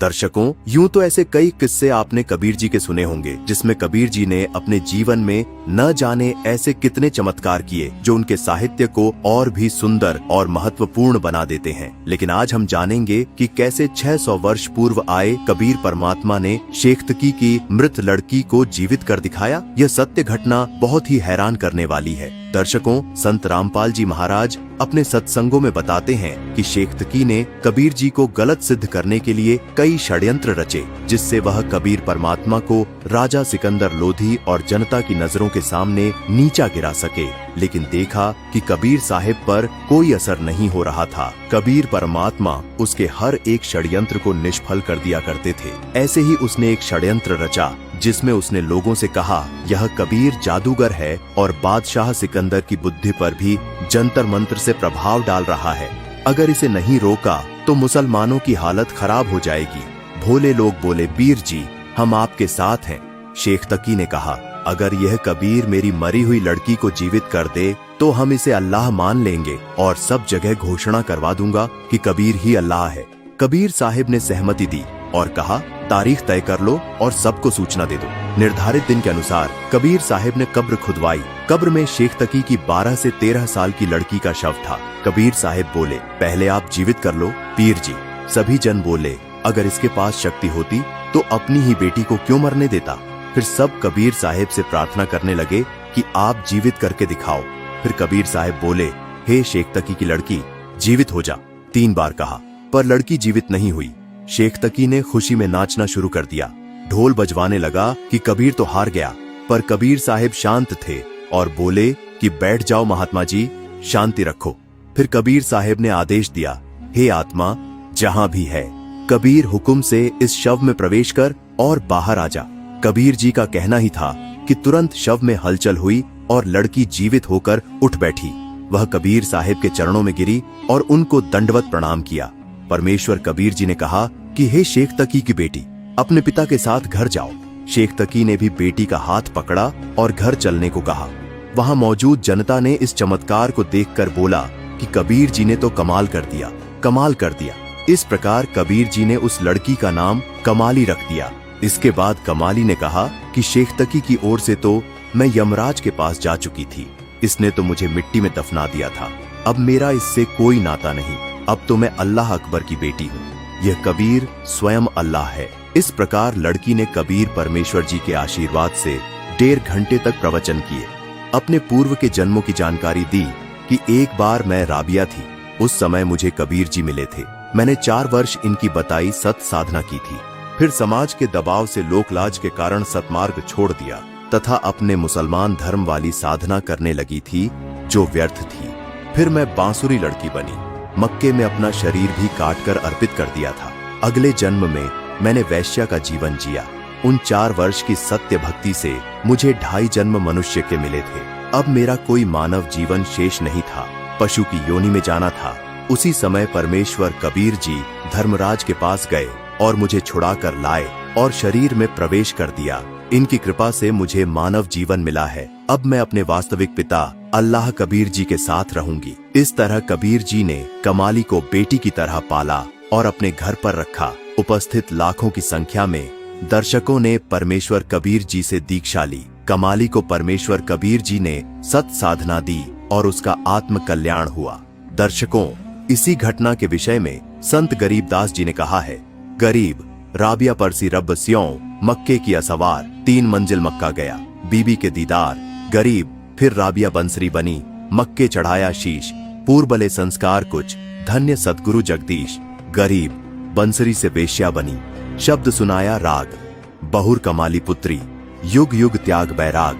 दर्शकों, यूं तो ऐसे कई किस्से आपने कबीर जी के सुने होंगे, जिसमें कबीर जी ने अपने जीवन में न जाने ऐसे कितने चमत्कार किए जो उनके साहित्य को और भी सुंदर और महत्वपूर्ण बना देते हैं। लेकिन आज हम जानेंगे कि कैसे 600 वर्ष पूर्व आए कबीर परमात्मा ने शेख्तकी की मृत लड़की को जीवित कर दिखाया। यह सत्य घटना बहुत ही हैरान करने वाली है। दर्शकों, संत रामपाल जी महाराज अपने सत्संगों में बताते हैं कि शेख्तकी ने कबीर जी को गलत सिद्ध करने के लिए कई षड्यंत्र रचे, जिससे वह कबीर परमात्मा को राजा सिकंदर लोधी और जनता की नजरों के सामने नीचा गिरा सके। लेकिन देखा कि कबीर साहिब पर कोई असर नहीं हो रहा था। कबीर परमात्मा उसके हर एक षड्यंत्र को निष्फल कर दिया करते थे। ऐसे ही उसने एक षड्यंत्र रचा, जिसमें उसने लोगों से कहा, यह कबीर जादूगर है और बादशाह सिकंदर की बुद्धि पर भी जंतर मंत्र से प्रभाव डाल रहा है। अगर इसे नहीं रोका तो मुसलमानों की हालत खराब हो जाएगी। भोले लोग बोले, पीर जी, हम आपके साथ हैं। शेख्तकी ने कहा, अगर यह कबीर मेरी मरी हुई लड़की को जीवित कर दे तो हम इसे अल्लाह मान लेंगे और सब जगह घोषणा करवा दूंगा कि कबीर ही अल्लाह है। कबीर साहिब ने सहमति दी और कहा, तारीख तय कर लो और सबको सूचना दे दो। निर्धारित दिन के अनुसार कबीर साहिब ने कब्र खुदवाई। कब्र में शेख्तकी की 12 से 13 साल की लड़की का शव था। कबीर साहिब बोले, पहले आप जीवित कर लो पीर जी। सभी जन बोले, अगर इसके पास शक्ति होती तो अपनी ही बेटी को क्यों मरने देता। फिर सब कबीर साहिब से प्रार्थना करने लगे कि आप जीवित करके दिखाओ। फिर कबीर साहिब बोले, हे शेख्तकी की लड़की, जीवित हो जा। 3 बार कहा, पर लड़की जीवित नहीं हुई। शेख्तकी ने खुशी में नाचना शुरू कर दिया। ढोल बजवाने लगा कि कबीर तो हार गया, पर कबीर साहिब शांत थे और बोले कि बैठ जाओ महात्मा जी, शांति रखो। फिर कबीर साहिब ने आदेश दिया, हे आत्मा, जहां भी है, कबीर हुक्म से इस शव में प्रवेश कर और बाहर आ जा। कबीर जी का कहना ही था कि तुरंत शव में हलचल हुई और लड़की जीवित होकर उठ बैठी। वह कबीर साहिब के चरणों में गिरी और उनको दंडवत प्रणाम किया। परमेश्वर कबीर जी ने कहा कि हे शेख्तकी की बेटी, अपने पिता के साथ घर जाओ। शेख्तकी ने भी बेटी का हाथ पकड़ा और घर चलने को कहा। वहां मौजूद जनता ने इस चमत्कार को देखकर बोला कि कबीर जी ने तो कमाल कर दिया, कमाल कर दिया। इस प्रकार कबीर जी ने उस लड़की का नाम कमाली रख दिया। इसके बाद कमाली ने कहा कि शेख्तकी की ओर से तो मैं यमराज के पास जा चुकी थी, इसने तो मुझे मिट्टी में दफना दिया था। अब मेरा इससे कोई नाता नहीं, अब तो मैं अल्लाह अकबर की बेटी हूँ। यह कबीर स्वयं अल्लाह है। इस प्रकार लड़की ने कबीर परमेश्वर जी के आशीर्वाद से 1.5 घंटे तक प्रवचन किए। अपने पूर्व के जन्मों की जानकारी दी कि एक बार मैं राबिया थी, उस समय मुझे कबीर जी मिले थे। मैंने 4 वर्ष इनकी बताई सत साधना की थी। फिर समाज के दबाव से लोकलाज के कारण सतमार्ग छोड़ दिया तथा अपने मुसलमान धर्म वाली साधना करने लगी थी जो व्यर्थ थी। फिर मैं बांसुरी लड़की बनी। मक्के में अपना शरीर भी काट कर अर्पित कर दिया था। अगले जन्म में मैंने वैश्या का जीवन जिया। उन 4 वर्ष की सत्य भक्ति से मुझे 2.5 जन्म मनुष्य के मिले थे। अब मेरा कोई मानव जीवन शेष नहीं था, पशु की योनि में जाना था। उसी समय परमेश्वर कबीर जी धर्मराज के पास गए और मुझे छुड़ा कर लाए और शरीर में प्रवेश कर दिया। इनकी कृपा से मुझे मानव जीवन मिला है। अब मैं अपने वास्तविक पिता अल्लाह कबीर जी के साथ रहूंगी। इस तरह कबीर जी ने कमाली को बेटी की तरह पाला और अपने घर पर रखा। उपस्थित लाखों की संख्या में दर्शकों ने परमेश्वर कबीर जी से दीक्षा ली। कमाली को परमेश्वर कबीर जी ने सत साधना दी और उसका आत्म कल्याण हुआ। दर्शकों, इसी घटना के विषय में संत गरीबदास जी ने कहा है, गरीब राबिया परसी रब स्यों, मक्के किया सवार, 3 मंजिल मक्का गया, बीबी के दीदार। गरीब फिर राबिया बंसरी बनी, मक्के चढ़ाया शीश, पूर्वले संस्कार कुछ, धन्य सतगुरु जगदीश। गरीब बंसरी से वेश्या बनी, शब्द सुनाया राग, बहुर कमाली पुत्री, युग युग त्याग बैराग।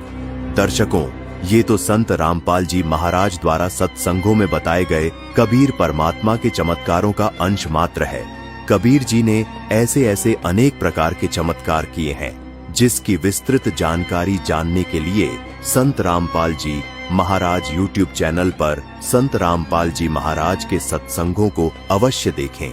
दर्शकों, ये तो संत रामपाल जी महाराज द्वारा सत्संगों में बताए गए कबीर परमात्मा के चमत्कारों का अंश मात्र है। कबीर जी ने ऐसे ऐसे अनेक प्रकार के चमत्कार किए हैं, जिसकी विस्तृत जानकारी जानने के लिए संत रामपाल जी महाराज YouTube चैनल पर संत रामपाल जी महाराज के सत्संगों को अवश्य देखें।